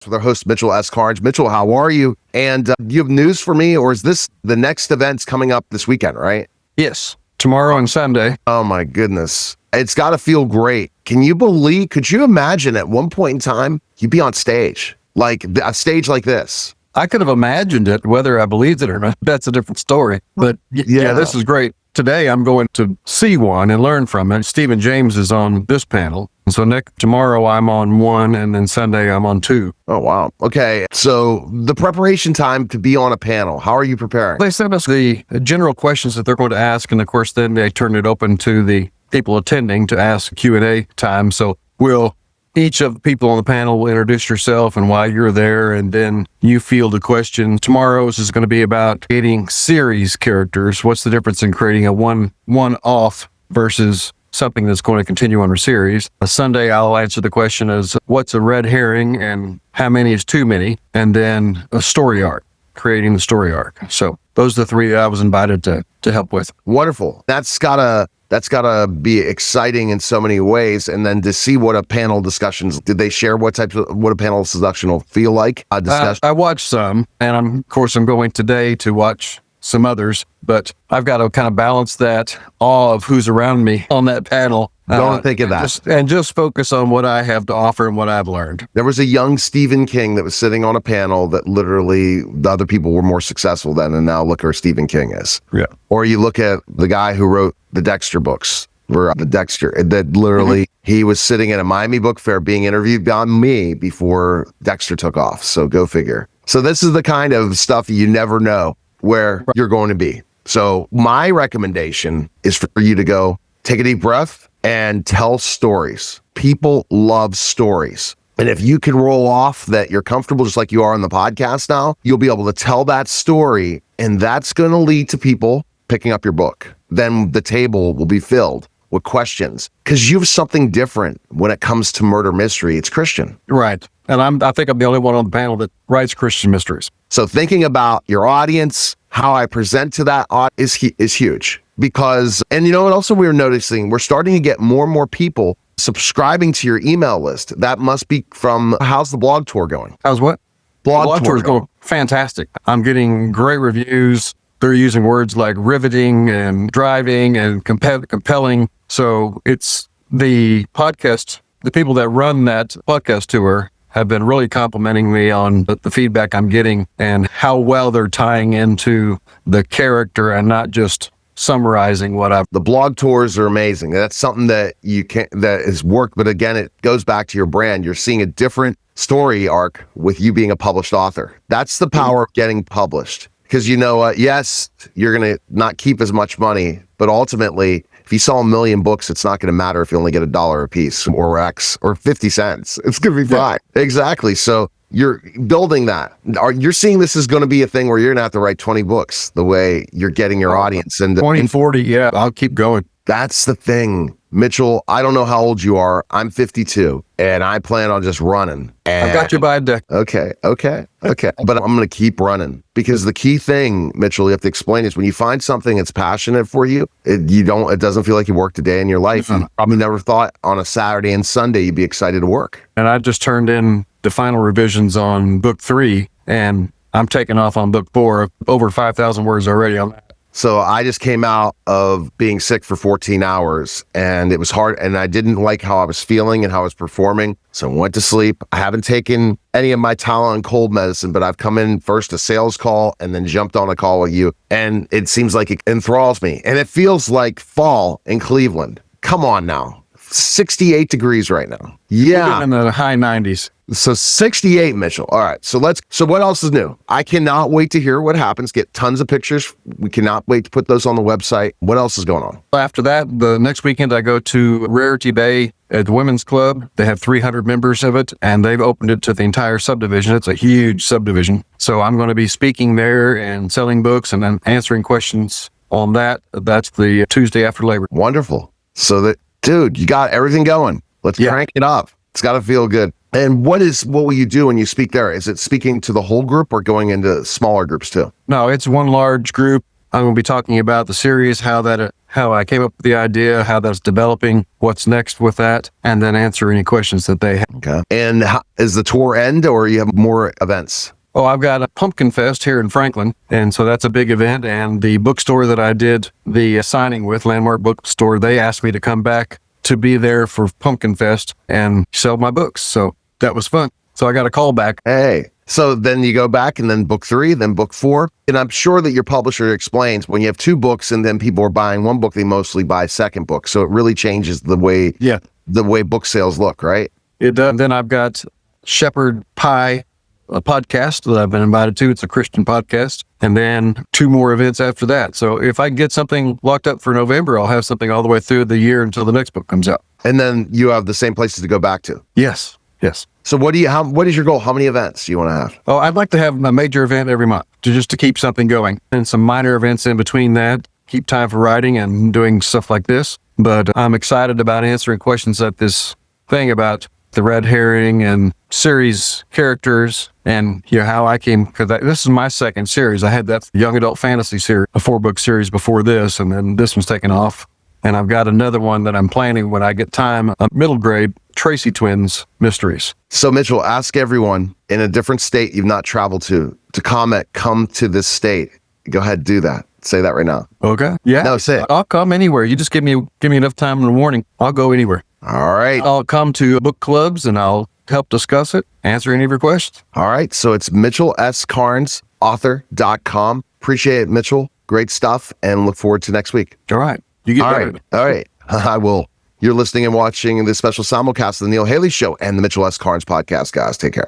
with our host, Mitchell S. Karnes. Mitchell, how are you? And do you have news for me, or is this the next event's coming up this weekend, right? Yes, tomorrow and Sunday. Oh my goodness. It's got to feel great. Could you imagine at one point in time, you'd be on stage, like a stage like this? I could have imagined it, whether I believed it or not. That's a different story. But yeah, this is great. Today, I'm going to see one and learn from it. Stephen James is on this panel. And so tomorrow, I'm on one, and then Sunday, I'm on two. Oh, wow. Okay. So the preparation time to be on a panel, how are you preparing? They sent us the general questions that they're going to ask. And of course, then they turn it open to the people attending to ask Q&A time. So each of the people on the panel will introduce yourself and why you're there, and then you field a question. Tomorrow's is going to be about creating series characters. What's the difference in creating a one-off versus something that's going to continue on a series? Sunday, I'll answer the question as what's a red herring and how many is too many, and then a story arc, creating the story arc. So those are the three that I was invited to help with. Wonderful. That's gotta be exciting in so many ways. And then to see what a panel discussions, did they share what a panel discussion will feel like? I watched some, and I'm going today to watch some others, but I've got to kind of balance that awe of who's around me on that panel. Don't think of that. Just focus on what I have to offer and what I've learned. There was a young Stephen King that was sitting on a panel that literally the other people were more successful than, and now look where Stephen King is. Yeah. Or you look at the guy who wrote the Dexter books, that literally he was sitting at a Miami book fair being interviewed by me before Dexter took off. So go figure. So this is the kind of stuff you never know where you're going to be. So my recommendation is for you to go take a deep breath and tell stories. People love stories. And if you can roll off that you're comfortable, just like you are on the podcast now, you'll be able to tell that story, and that's going to lead to people picking up your book. Then the table will be filled with questions because you have something different when it comes to murder mystery. It's Christian. Right. And I think I'm the only one on the panel that writes Christian mysteries. So thinking about your audience, how I present to that is huge. Because, and you know what also we're noticing, we're starting to get more and more people subscribing to your email list. That must be from, how's the blog tour going? How's what? Blog tour is going fantastic. I'm getting great reviews. They're using words like riveting and driving and compelling. So it's the podcast, the people that run that podcast tour have been really complimenting me on the feedback I'm getting and how well they're tying into the character and not just summarizing the blog tours are amazing. That's something that that has worked. But again, it goes back to your brand. You're seeing a different story arc with you being a published author. That's the power of getting published. Because you know what? Yes, you're going to not keep as much money, but ultimately, if you sell 1 million books, it's not going to matter if you only get $1 a piece or X or 50 cents. It's going to be fine. Yeah. Exactly. So you're building that. You're seeing this is going to be a thing where you're going to have to write 20 books the way you're getting your audience. And 20, 40, yeah, I'll keep going. That's the thing. Mitchell, I don't know how old you are. I'm 52, and I plan on just running. I've got you by a deck. Okay. But I'm going to keep running because the key thing, Mitchell, you have to explain is when you find something that's passionate for you, it doesn't feel like you worked a day in your life. Mm-hmm. You probably never thought on a Saturday and Sunday you'd be excited to work. And I just turned in the final revisions on book 3, and I'm taking off on book 4, over 5,000 words already on that. So I just came out of being sick for 14 hours and it was hard and I didn't like how I was feeling and how I was performing. So I went to sleep. I haven't taken any of my Tylenol and cold medicine, but I've come in first a sales call and then jumped on a call with you. And it seems like it enthralls me. And it feels like fall in Cleveland. Come on now. 68 degrees right now. Yeah. In the high 90s. So 68, Mitchell. All right. So what else is new? I cannot wait to hear what happens. Get tons of pictures. We cannot wait to put those on the website. What else is going on? After that, the next weekend, I go to Rarity Bay at the Women's Club. They have 300 members of it, and they've opened it to the entire subdivision. It's a huge subdivision. So I'm going to be speaking there and selling books and then answering questions on that. That's the Tuesday after Labor. Wonderful. So dude, you got everything going. Let's crank it up. It's got to feel good. And what will you do when you speak there? Is it speaking to the whole group or going into smaller groups too? No, it's one large group. I'm going to be talking about the series, how how I came up with the idea, how that's developing, what's next with that, and then answer any questions that they have. Okay. And is the tour end, or you have more events? Oh, I've got a Pumpkin Fest here in Franklin, and so that's a big event. And the bookstore that I did the signing with, Landmark Bookstore, they asked me to come back to be there for Pumpkin Fest and sell my books. So that was fun. So I got a call back. Hey, so then you go back and then book 3, then book 4. And I'm sure that your publisher explains when you have 2 books and then people are buying 1 book, they mostly buy a second book. So it really changes the way book sales look, right? It does. Then I've got Shepherd Pie, a podcast that I've been invited to. It's a Christian podcast. And then 2 more events after that. So if I get something locked up for November, I'll have something all the way through the year until the next book comes out. And then you have the same places to go back to. Yes. So what is your goal? How many events do you want to have? Oh, I'd like to have a major event every month to keep something going, and some minor events in between that, keep time for writing and doing stuff like this. But I'm excited about answering questions at this thing about the red herring and series characters and how I came, because this is my second series. I had that young adult fantasy series, a 4-book series before this, and then this one's taken off. And I've got another one that I'm planning when I get time, a middle grade Tracy Twins mysteries. So Mitchell, ask everyone in a different state you've not traveled to comment, come to this state. Go ahead, do that. Say that right now. Okay. Yeah. No, say it. I'll come anywhere. You just give me enough time in the morning. I'll go anywhere. All right. I'll come to book clubs and I'll help discuss it, answer any of your questions. All right. So it's Mitchell S. Karnes, author.com. Appreciate it, Mitchell. Great stuff. And look forward to next week. All right. You get better. All right. I will. You're listening and watching this special simulcast of the Neil Haley Show and the Mitchell S. Karnes Podcast, guys. Take care.